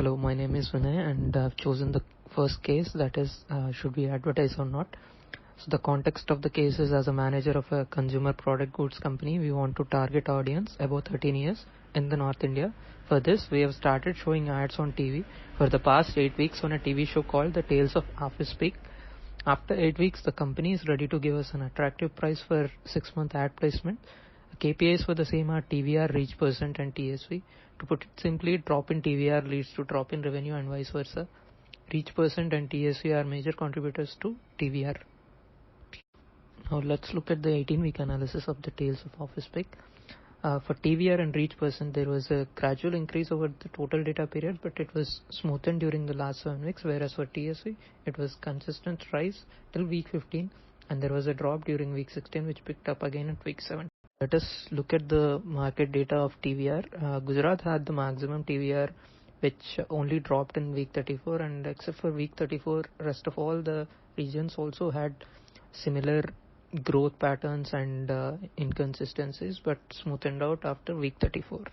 Hello, my name is Vinay and I've chosen the first case, that is, should we advertise or not. So the context of the case is, as a manager of a consumer product goods company, we want to target audience above 13 years in the North India. For this, we have started showing ads on TV for the past 8 weeks on a TV show called The Tales of Office Peak. After 8 weeks, the company is ready to give us an attractive price for 6-month ad placement. KPIs for the same are TVR, reach percent and TSV. To put it simply, drop in TVR leads to drop in revenue and vice versa. Reach percent and TSV are major contributors to TVR. Now let's look at the 18-week analysis of the Tales of Office Peak. For TVR and reach percent, there was a gradual increase over the total data period, but it was smoothened during the last 7 weeks, whereas for TSV, it was consistent rise till week 15, and there was a drop during week 16, which picked up again at week 7. Let us look at the market data of TVR. Gujarat had the maximum TVR, which only dropped in week 34, and except for week 34, rest of all the regions also had similar growth patterns and inconsistencies, but smoothened out after week 34.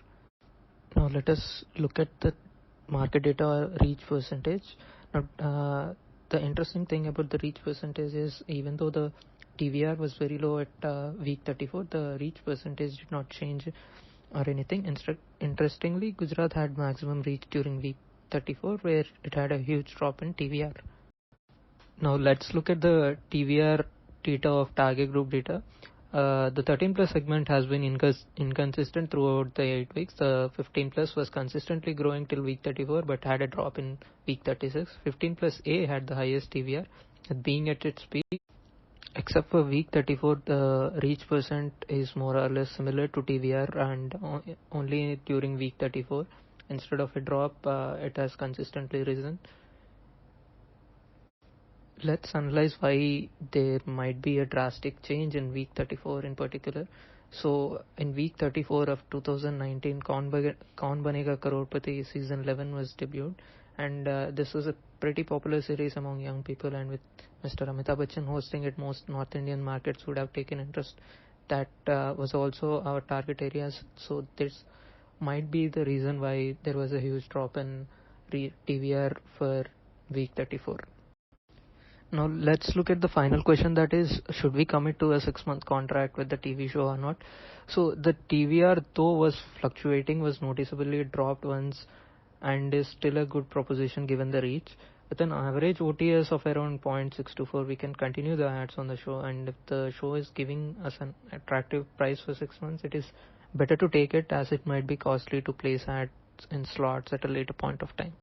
Now let us look at the market data reach percentage. Now the interesting thing about the reach percentage is, even though the TVR was very low at week 34, the reach percentage did not change or anything. Interestingly, Gujarat had maximum reach during week 34, where it had a huge drop in TVR. Now let's look at the TVR data of target group data. The 13 plus segment has been inconsistent throughout the 8 weeks. The 15 plus was consistently growing till week 34, but had a drop in week 36. 15 plus A had the highest TVR, being at its peak. Except for week 34, the reach percent is more or less similar to TVR, and only during week 34, instead of a drop, it has consistently risen. Let's analyze why there might be a drastic change in week 34 in particular. So in week 34 of 2019, Kaun Banega Crorepati season 11 was debuted, and this was a pretty popular series among young people, and with Mr. Amitabh Bachchan hosting it, most North Indian markets would have taken interest. That was also our target areas, so this might be the reason why there was a huge drop in TVR for week 34. Now let's look at the final question, that is, should we commit to a 6-month contract with the TV show or not? So the TVR, though was fluctuating, was noticeably dropped once and is still a good proposition given the reach. With an average OTS of around 0.624, we can continue the ads on the show, and if the show is giving us an attractive price for 6 months, it is better to take it, as it might be costly to place ads in slots at a later point of time.